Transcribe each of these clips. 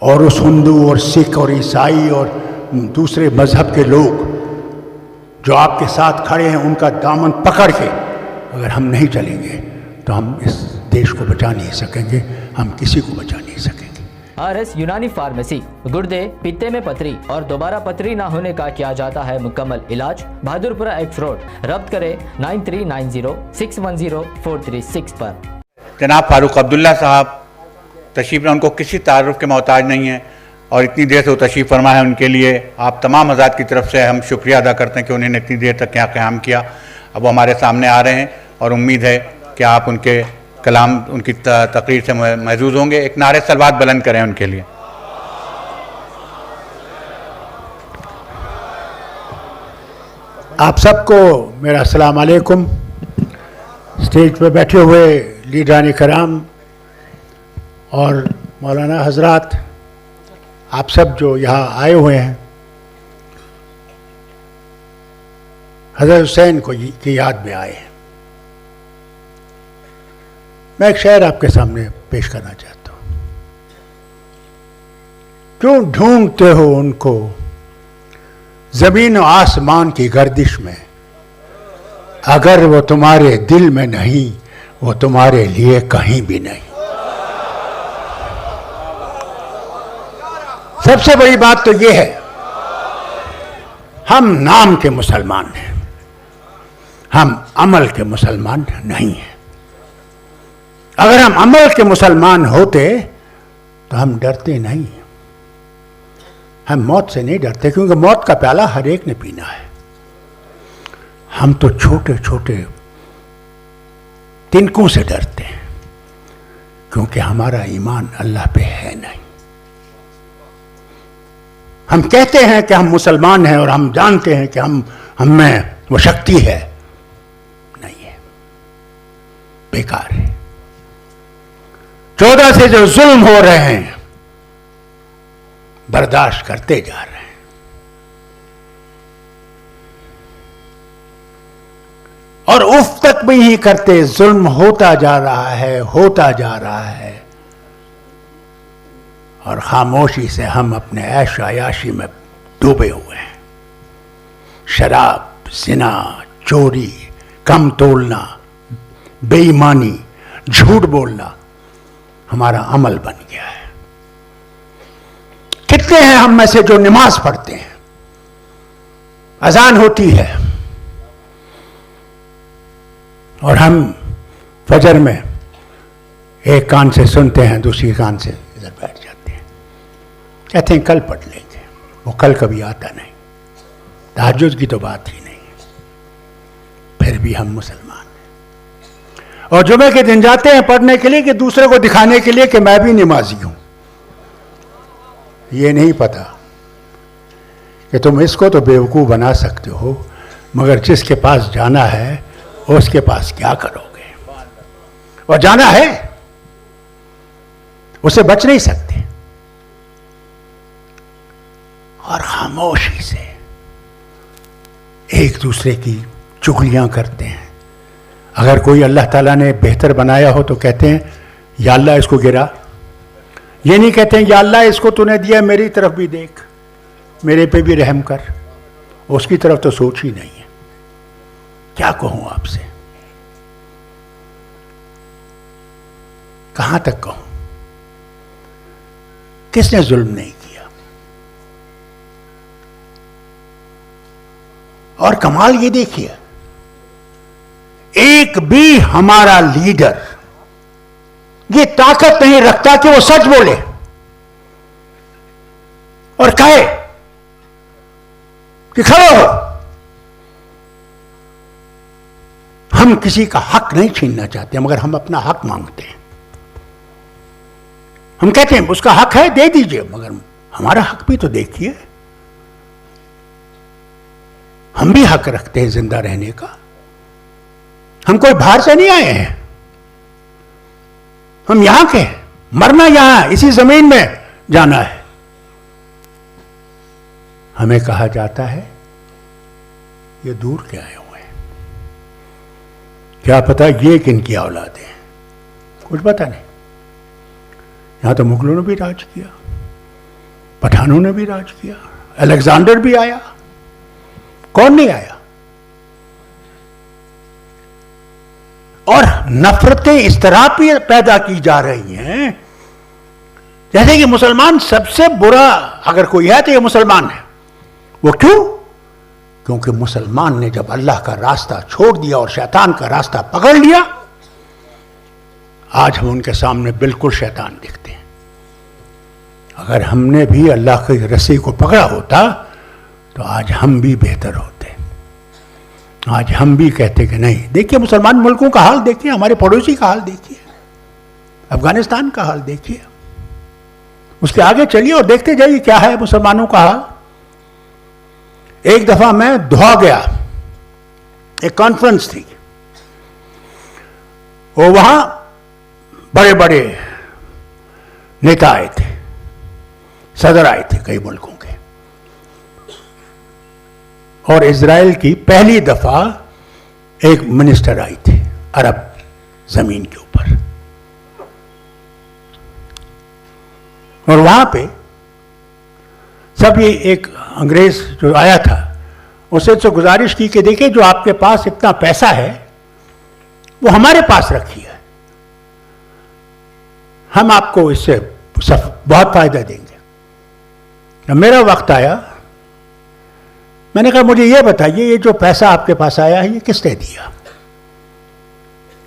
اور اس ہندو اور سکھ اور عیسائی اور دوسرے مذہب کے لوگ جو آپ کے ساتھ کھڑے ہیں ان کا دامن پکڑ کے اگر ہم نہیں چلیں گے تو ہم اس دیش کو بچا نہیں سکیں گے، ہم کسی کو بچا نہیں سکیں گے۔ RS یونانی فارمیسی، گردے، پیتے میں پتھری اور دوبارہ پتھری نہ ہونے کا کیا جاتا ہے مکمل علاج۔ بہادرپورہ ایکس روڈ، ربط کرے 9390610436 پر۔ جناب فاروق عبداللہ صاحب تشریف ان کو کسی تعارف کے محتاج نہیں ہیں اور اتنی دیر سے وہ تشریف فرما ہے، ان کے لیے آپ تمام حضرات کی طرف سے ہم شکریہ ادا کرتے ہیں کہ انہوں نے اتنی دیر تک یہاں قیام کیا۔ اب وہ ہمارے سامنے آ رہے ہیں اور امید ہے کہ آپ ان کے کلام، ان کی تقریر سے محظوظ ہوں گے۔ ایک نعرہ صلوات بلند کریں ان کے لیے۔ آپ سب کو میرا السلام علیکم۔ اسٹیج پہ بیٹھے ہوئے لیڈران کرام اور مولانا حضرات، آپ سب جو یہاں آئے ہوئے ہیں، حضرت حسین کی یاد میں آئے ہیں، میں ایک شعر آپ کے سامنے پیش کرنا چاہتا ہوں۔ کیوں ڈھونڈتے ہو ان کو زمین و آسمان کی گردش میں، اگر وہ تمہارے دل میں نہیں وہ تمہارے لیے کہیں بھی نہیں۔ سب سے بڑی بات تو یہ ہے، ہم نام کے مسلمان ہیں، ہم عمل کے مسلمان نہیں ہیں۔ اگر ہم عمل کے مسلمان ہوتے تو ہم ڈرتے نہیں، ہم موت سے نہیں ڈرتے، کیونکہ موت کا پیالہ ہر ایک نے پینا ہے۔ ہم تو چھوٹے چھوٹے تنکوں سے ڈرتے ہیں، کیونکہ ہمارا ایمان اللہ پہ ہے نہیں۔ ہم کہتے ہیں کہ ہم مسلمان ہیں اور ہم جانتے ہیں کہ ہم میں وہ شکتی ہے، نہیں ہے، بیکار ہے۔ 14 سے جو ظلم ہو رہے ہیں برداشت کرتے جا رہے ہیں، اور اف تک بھی نہیں کرتے، ظلم ہوتا جا رہا ہے، ہوتا جا رہا ہے، اور خاموشی سے ہم اپنے عیش و عیاشی میں ڈوبے ہوئے ہیں۔ شراب، زنا، چوری، کم تولنا، بے ایمانی، جھوٹ بولنا ہمارا عمل بن گیا ہے۔ کتنے ہیں ہم میں سے جو نماز پڑھتے ہیں، اذان ہوتی ہے اور ہم فجر میں ایک کان سے سنتے ہیں، دوسری کان سے ادھر بیٹھ جاتے ہیں، کہتے ہیں کل پڑھ لیں گے، وہ کل کبھی آتا نہیں، تہجد کی تو بات ہی نہیں، پھر بھی ہم مسلمان ہیں۔ اور جمعے کے دن جاتے ہیں پڑھنے کے لیے کہ دوسرے کو دکھانے کے لیے کہ میں بھی نمازی ہوں۔ یہ نہیں پتا کہ تم اس کو تو بیوقوف بنا سکتے ہو، مگر جس کے پاس جانا ہے اس کے پاس کیا کرو گے؟ اور جانا ہے، اسے بچ نہیں سکتے۔ اور خاموشی سے ایک دوسرے کی چغلیاں کرتے ہیں۔ اگر کوئی اللہ تعالیٰ نے بہتر بنایا ہو تو کہتے ہیں یا اللہ اس کو گرا، یہ نہیں کہتے ہیں یا اللہ اس کو تو نے دیا میری طرف بھی دیکھ، میرے پہ بھی رحم کر، اس کی طرف تو سوچ ہی نہیں ہے۔ کیا کہوں آپ سے، کہاں تک کہوں؟ کس نے ظلم نہیں کیا؟ اور کمال یہ دیکھیے، ایک بھی ہمارا لیڈر یہ طاقت نہیں رکھتا کہ وہ سچ بولے اور کہے کہ کھڑے ہو۔ ہم کسی کا حق نہیں چھیننا چاہتے مگر ہم اپنا حق مانگتے ہیں۔ ہم کہتے ہیں اس کا حق ہے دے دیجئے، مگر ہمارا حق بھی تو دیکھیے، ہم بھی حق رکھتے ہیں زندہ رہنے کا۔ ہم کوئی باہر سے نہیں آئے ہیں، ہم یہاں کے، مرنا یہاں اسی زمین میں جانا ہے۔ ہمیں کہا جاتا ہے یہ دور کے آئے ہوئے ہیں، کیا پتا یہ کن کی اولاد ہیں، کچھ پتا نہیں۔ یہاں تو مغلوں نے بھی راج کیا، पठानों ने भी राज किया, अलेक्जेंडर भी आया, कौन नहीं आया? और नफरतें इस तरह भी पैदा की जा रही हैं जैसे कि मुसलमान सबसे बुरा अगर कोई है तो ये मुसलमान है। वो क्यों? क्योंकि मुसलमान ने जब अल्लाह का रास्ता छोड़ दिया और शैतान का रास्ता पकड़ लिया, आज हम उनके सामने बिल्कुल शैतान दिखते हैं। अगर हमने भी अल्लाह की रस्सी को पकड़ा होता तो आज हम भी बेहतर होते। आज हम भी कहते कि नहीं। देखिए मुसलमान मुल्कों का हाल देखिए, हमारे पड़ोसी का हाल देखिए, अफगानिस्तान का हाल देखिए, उसके आगे चलिए और देखते जाइए क्या है मुसलमानों का हाल। एक दफा मैं दोहा गया, एक कॉन्फ्रेंस थी, और वहां बड़े बड़े नेता आए थे, सदर आए थे कई मुल्कों के, और इजराइल की पहली दफा एक मिनिस्टर आई थी अरब जमीन के ऊपर। और वहां पे सब ये एक अंग्रेज जो आया था उससे तो गुजारिश की कि देखिए जो आपके पास इतना पैसा है वो हमारे पास रखिए, हम आपको इससे बहुत फायदा देंगे। जब मेरा वक्त आया मैंने कहा मुझे ये बताइए ये जो पैसा आपके पास आया है ये किसने दिया?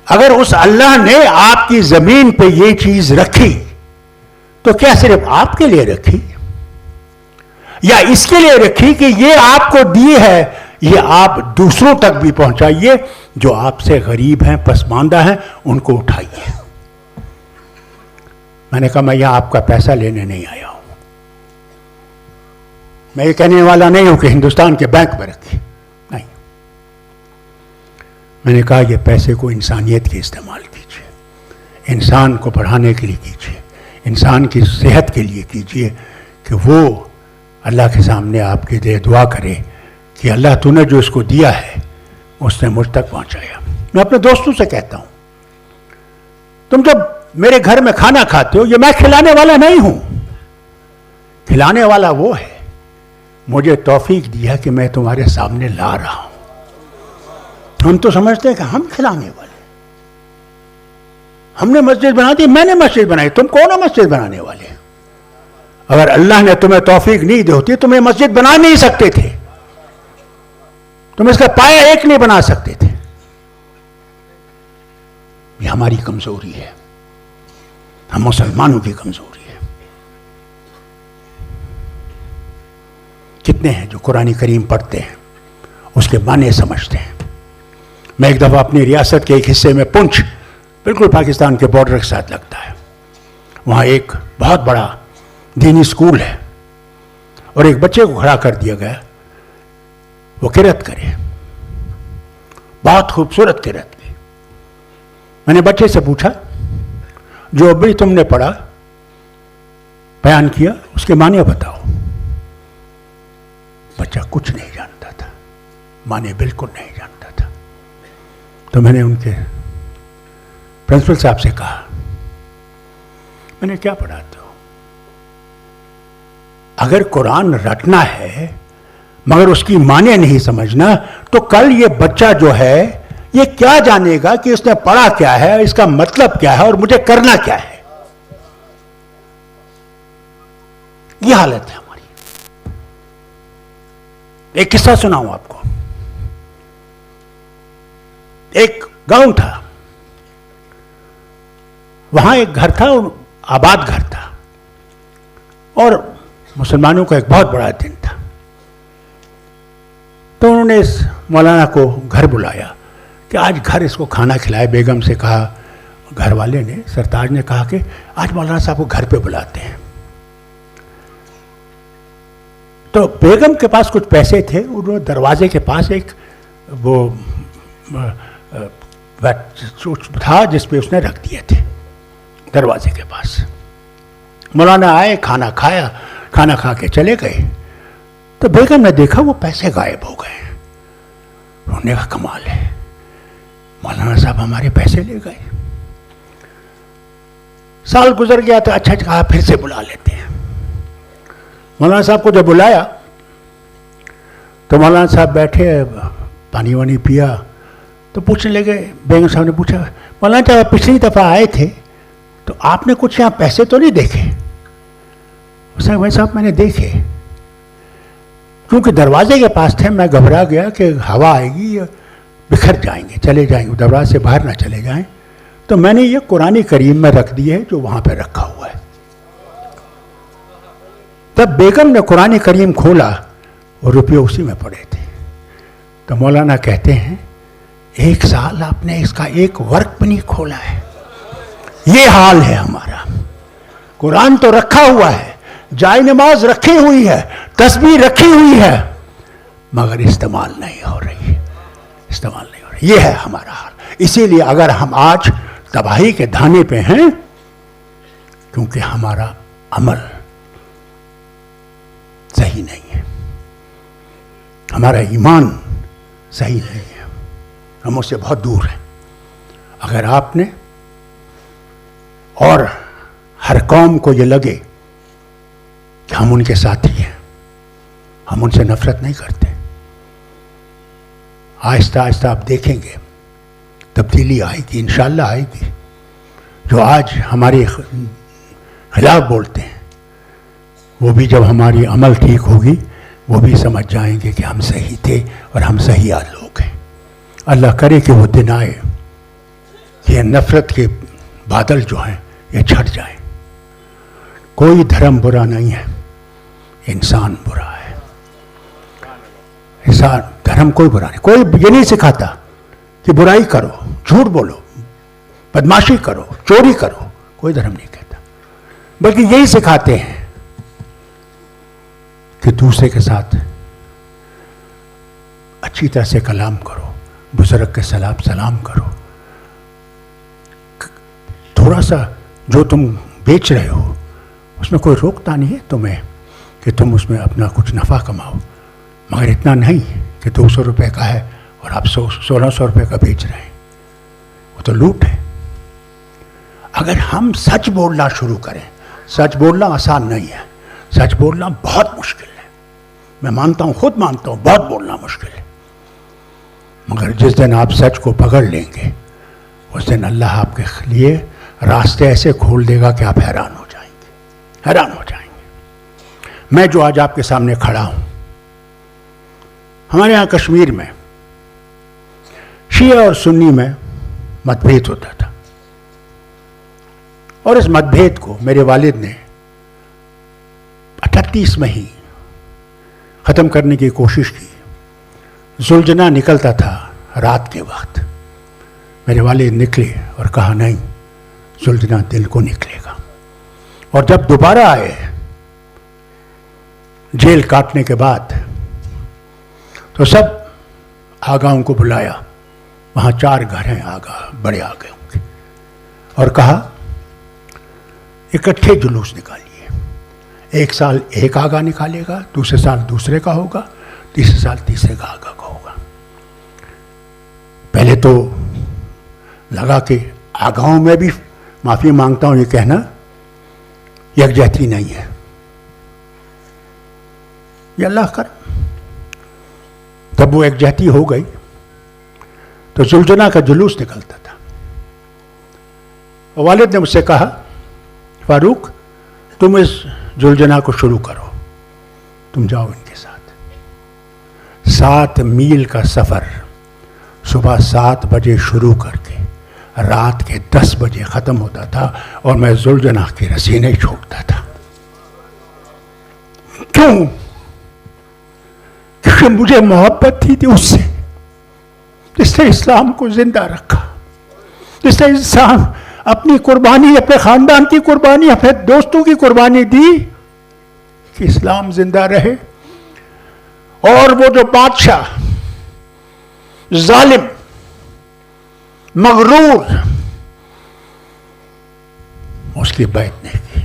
अगर उस अल्लाह ने आपकी जमीन पे ये चीज रखी तो क्या सिर्फ आपके लिए रखी या इसके लिए रखी कि ये आपको दी है, ये आप दूसरों तक भी पहुंचाइए, जो आपसे गरीब हैं, पसमानदा हैं, उनको उठाइए। मैंने कहा मैं यहां आपका पैसा लेने नहीं आया हूं, मैं ये कहने वाला नहीं हूं कि हिंदुस्तान के बैंक में रखी, नहीं। मैंने कहा ये पैसे को इंसानियत के इस्तेमाल कीजिए, इंसान को बढ़ाने के लिए कीजिए, इंसान की सेहत के लिए कीजिए, कि वो अल्लाह के सामने आपके लिए दुआ करे कि अल्लाह तूने जो इसको दिया है उसने मुझ तक पहुंचाया। मैं अपने दोस्तों से कहता हूं तुम जब मेरे घर में खाना खाते हो, ये मैं खिलाने वाला नहीं हूं, खिलाने वाला वो है, मुझे तौफीक दिया कि मैं तुम्हारे सामने ला रहा हूं। हम तो समझते हैं कि हम खिलाने वाले, हमने मस्जिद बना दी, मैंने मस्जिद बनाई, तुम कौन हो मस्जिद बनाने वाले? अगर अल्लाह ने तुम्हें तौफीक नहीं दी होती तुम ये मस्जिद बना नहीं सकते थे, तुम इसका पाया एक नहीं बना सकते थे। ये हमारी कमजोरी है, हम मुसलमानों की कमजोरी है। कितने हैं जो कुरान करीम पढ़ते हैं, उसके माने समझते हैं। मैं एक दफा अपनी रियासत के एक हिस्से में, पुंछ बिल्कुल पाकिस्तान के बॉर्डर के साथ लगता है, वहाँ एक बहुत बड़ा दीनी स्कूल है और एक बच्चे को खड़ा कर दिया गया वो किरत करे, बहुत खूबसूरत किरत की। मैंने बच्चे से पूछा जो अभी तुमने पढ़ा बयान किया उसके माने बताओ। बच्चा कुछ नहीं जानता था, माने बिल्कुल नहीं जानता था। तो मैंने उनके प्रिंसिपल साहब से कहा, मैंने क्या पढ़ाते हो? अगर कुरान रटना है मगर उसकी माने नहीं समझना तो कल ये बच्चा जो है ये क्या जानेगा कि उसने पढ़ा क्या है, इसका मतलब क्या है और मुझे करना क्या है। ये हालत है हमारी। एक किस्सा सुनाऊं आपको। एक गांव था, वहां एक घर था, आबाद घर था, और मुसलमानों का एक बहुत बड़ा दिन था। तो उन्होंने इस मौलाना को घर बुलाया कि आज घर इसको खाना खिलाए। बेगम से कहा, घर वाले ने, सरताज ने कहा कि आज मौलाना साहब को घर पे बुलाते हैं। तो बेगम के पास कुछ पैसे थे, उन्होंने दरवाजे के पास एक वो था जिसपे उसने रख दिए थे दरवाजे के पास। मौलाना आए, खाना खाया, खाना खा के चले गए। तो बेगम ने देखा वो पैसे गायब हो गए। उन्होंने कहा कमाल है, मौलाना साहब हमारे पैसे ले गए। साल गुजर गया तो अच्छा कहा फिर से बुला लेते हैं। मौलाना साहब को जब बुलाया तो मौलाना साहब बैठे, पानी वानी पिया, तो पूछने लगे, बेगम साहब ने पूछा, मौलाना साहब पिछली दफ़ा आए थे तो आपने कुछ यहाँ पैसे तो नहीं देखे? उसने भाई साहब मैंने देखे, क्योंकि दरवाजे के पास थे, मैं घबरा गया कि हवा आएगी, बिखर जाएंगे, चले जाएंगे, दरवाजे से बाहर ना चले जाएं, तो मैंने ये कुरान करीम में रख दिए है जो वहाँ पे रखा हुआ है। तब बेगम ने कुरान करीम खोला और रुपये उसी में पड़े थे। तो मौलाना कहते हैं 1 साल आपने इसका एक वर्क भी नहीं खोला है। ये हाल है हमारा। कुरान तो रखा हुआ है, जाय नमाज रखी हुई है, तस्बीह रखी हुई है, मगर इस्तेमाल नहीं हो रही है, इस्तेमाल नहीं हो रही। ये है हमारा हाल। इसीलिए अगर हम आज तबाही के धाने पे हैं, क्योंकि हमारा अमल सही नहीं है, हमारा ईमान सही नहीं है, हम उससे बहुत दूर हैं। अगर आपने और हर कौम को ये लगे कि हम उनके साथी हैं, हम उनसे नफरत नहीं करते, आहिस्ता आहिस्ता आप देखेंगे तब्दीली आएगी, इंशाअल्लाह आएगी। जो आज हमारे खिलाफ बोलते हैं वो भी जब हमारी अमल ठीक होगी वो भी समझ जाएंगे कि हम सही थे और हम सही लोग हैं। अल्लाह करे कि वो दिन आए कि ये नफरत के बादल जो हैं ये छट जाएं। कोई धर्म बुरा नहीं है, इंसान बुरा है। इंसान, धर्म कोई बुरा नहीं। कोई ये नहीं सिखाता कि बुराई करो, झूठ बोलो, बदमाशी करो, चोरी करो, कोई धर्म नहीं कहता, बल्कि यही सिखाते हैं कि दूसरे के साथ अच्छी तरह से कलाम करो, बुजुर्ग के सलाम करो। थोड़ा सा जो तुम बेच रहे हो उसमें कोई रोकता नहीं है तुम्हें कि तुम उसमें अपना कुछ नफ़ा कमाओ, मगर इतना नहीं कि 200 रुपये का है और आप 1600 रुपये का बेच रहे हैं, वो तो लूट है। अगर हम सच बोलना शुरू करें, सच बोलना आसान नहीं है, सच बोलना बहुत मुश्किल है, मैं मानता हूँ, खुद मानता हूँ, बहुत बोलना मुश्किल है, मगर जिस दिन आप सच को पकड़ लेंगे उस दिन अल्लाह आपके लिए रास्ते ऐसे खोल देगा कि आप हैरान हो जाएंगे, हैरान हो जाएंगे। मैं जो आज आपके सामने खड़ा हूँ, हमारे यहाँ कश्मीर में शिया और सुन्नी में मतभेद होता था, और इस मतभेद को मेरे वालिद ने 38 में ही ख़त्म करने की कोशिश की। जुलझना निकलता था रात के वक्त, मेरे वालिद निकले और कहा नहीं, जुलझना दिल को निकलेगा। और जब दोबारा आए जेल काटने के बाद, तो सब आगाओं को बुलाया, वहाँ 4 घर हैं आगा, बड़े आगे होंगे, और कहा इकट्ठे जुलूस निकालिए। एक साल एक आगा निकालेगा, दूसरे साल दूसरे का होगा, तीसरे साल तीसरे का आगा का होगा। पहले तो लगा कि आगाओं में भी, माफ़ी मांगता हूँ ये कहना, यकजहती नहीं है, ये अल्लाह कर। तब वो यकजहती हो गई तो जुलझना का जुलूस निकलता था। वालिद ने मुझसे कहा, फारूक तुम इस जुलझना को शुरू करो, तुम जाओ इनके साथ। 7 मील का सफ़र सुबह 7 बजे शुरू करके रात के 10 बजे ख़त्म होता था, और मैं जुलझना की रस्सी नहीं छोड़ता था। क्यों? क्योंकि मुझे मोहब्बत थी उससे जिसने इस्लाम को जिंदा रखा, जिसने इंसान अपनी कुर्बानी, अपने ख़ानदान की कुर्बानी, अपने दोस्तों की कुर्बानी दी कि इस्लाम जिंदा रहे। और वो जो बादशाह जालिम, मगरूर, उसकी बैत नहीं की,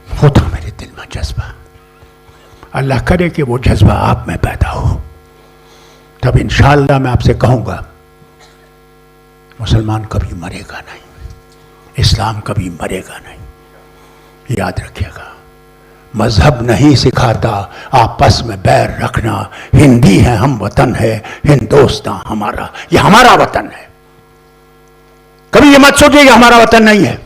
वो था मेरे दिल में जज्बा। अल्लाह करे कि वो जज्बा आप में पैदा हो, तब इंशाअल्लाह मैं आपसे कहूँगा, मुसलमान कभी मरेगा नहीं, इस्लाम कभी मरेगा नहीं, याद रखिएगा। मजहब नहीं सिखाता आपस में बैर रखना, हिंदी है हम वतन है हिंदुस्तान हमारा, ये हमारा वतन है। कभी ये मत सोचिए कि हमारा वतन नहीं है,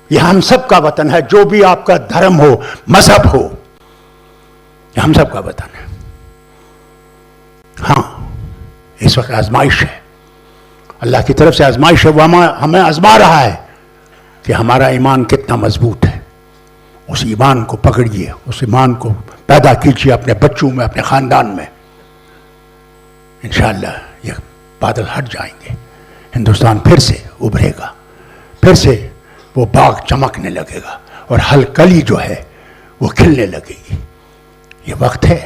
ये हम सब का वतन है। जो भी आपका धर्म हो, मजहब हो, ये हम सब का वतन है। हाँ, इस वक्त आजमाइश है, अल्लाह की तरफ से आजमाइश है। वो हमें आजमा रहा है कि हमारा ईमान कितना मजबूत है। उस ईमान को पकड़िए, उस ईमान को पैदा कीजिए अपने बच्चों में, अपने खानदान में। इंशाअल्लाह ये बादल हट जाएंगे, हिंदुस्तान फिर से उभरेगा, फिर से वो बाग चमकने लगेगा और हल कली जो है वो खिलने लगेगी। ये वक्त है,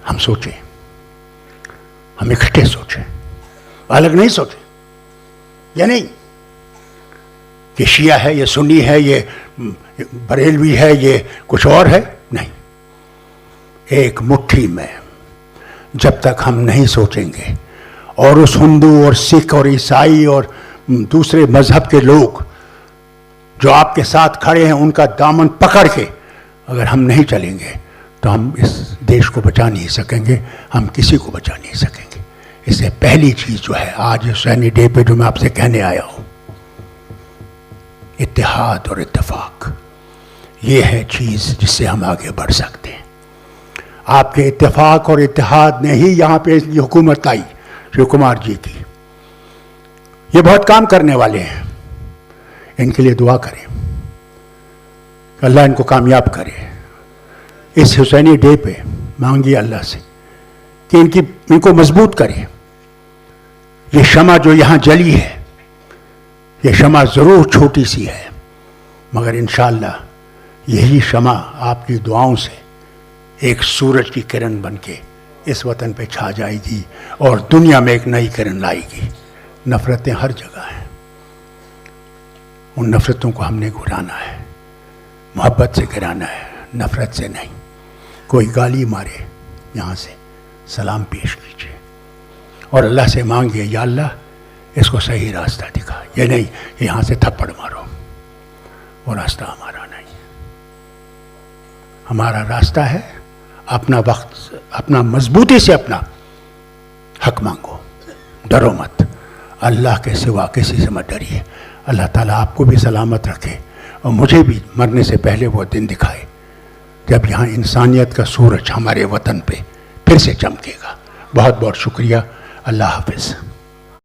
हम सोचें, हम इकट्ठे सोचें, अलग नहीं सोचें। ये नहीं कि शिया है, ये सुन्नी है, ये बरेलवी है, ये कुछ और है, नहीं। एक मुट्ठी में जब तक हम नहीं सोचेंगे और उस हिंदू और सिख और ईसाई और दूसरे मजहब के लोग जो आपके साथ खड़े हैं उनका दामन पकड़ के अगर हम नहीं चलेंगे तो हम इस देश को बचा नहीं सकेंगे, हम किसी को बचा नहीं सकेंगे। इससे पहली चीज़ जो है आज हुसैनी डे पे जो मैं आपसे कहने आया हूँ, इत्तेहाद और इत्तेफाक, ये है चीज़ जिससे हम आगे बढ़ सकते हैं। आपके इत्तेफाक और इत्तेहाद ने ही यहाँ पे ये हुकूमत लाई शिव कुमार जी की। ये बहुत काम करने वाले हैं, इनके लिए दुआ करें, अल्लाह इनको कामयाब करे। इस हुसैनी डे पे मांगिए अल्लाह से कि इनको मजबूत करे। ये शमा जो यहाँ जली है, ये शमा ज़रूर छोटी सी है, मगर इंशाअल्लाह यही शमा आपकी दुआओं से एक सूरज की किरण बनके इस वतन पे छा जाएगी और दुनिया में एक नई किरण लाएगी। नफ़रतें हर जगह हैं, उन नफ़रतों को हमने गिराना है, मोहब्बत से गिराना है, नफ़रत से नहीं। कोई गाली मारे, यहाँ से सलाम पेश कीजिए और अल्लाह से मांगिए, या अल्लाह इसको सही रास्ता दिखा। ये नहीं यहाँ से थप्पड़ मारो, वो रास्ता हमारा नहीं। हमारा रास्ता है अपना वक्त, अपना मजबूती से अपना हक मांगो, डरो मत, अल्लाह के सिवा किसी से मत डरिए। अल्लाह ताला आपको भी सलामत रखे और मुझे भी मरने से पहले वो दिन दिखाए जब यहाँ इंसानियत का सूरज हमारे वतन पे फिर से चमकेगा। बहुत बहुत शुक्रिया, अल्लाह हाफिज़।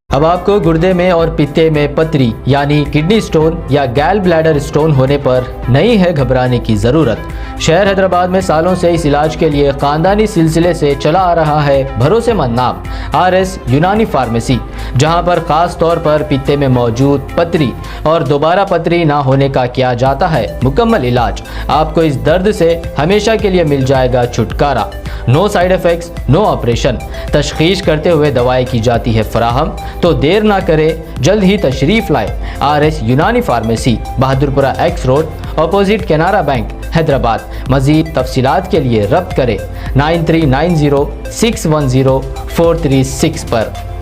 अब आपको गुर्दे में और पित्ते में पथरी यानी किडनी स्टोन या गैल ब्लैडर स्टोन होने पर नहीं है घबराने की ज़रूरत। शहर हैदराबाद में सालों से इस इलाज के लिए ख़ानदानी सिलसिले से चला आ रहा है भरोसेमंद नाम RS यूनानी फार्मेसी, जहां पर ख़ास तौर पर पित्ते में मौजूद पथरी और दोबारा पथरी ना होने का किया जाता है मुकम्मल इलाज। आपको इस दर्द से हमेशा के लिए मिल जाएगा छुटकारा। No side effects, no operation, तशखीस करते हुए दवाएं की जाती है फराहम। तो देर ना करें, जल्द ही तशरीफ लाए RS यूनानी pharmacy, Bahadurpura X road, opposite Canara bank, Hyderabad. मज़ीद तफसीलात के लिए रब्त करें 9390 610 436 पर।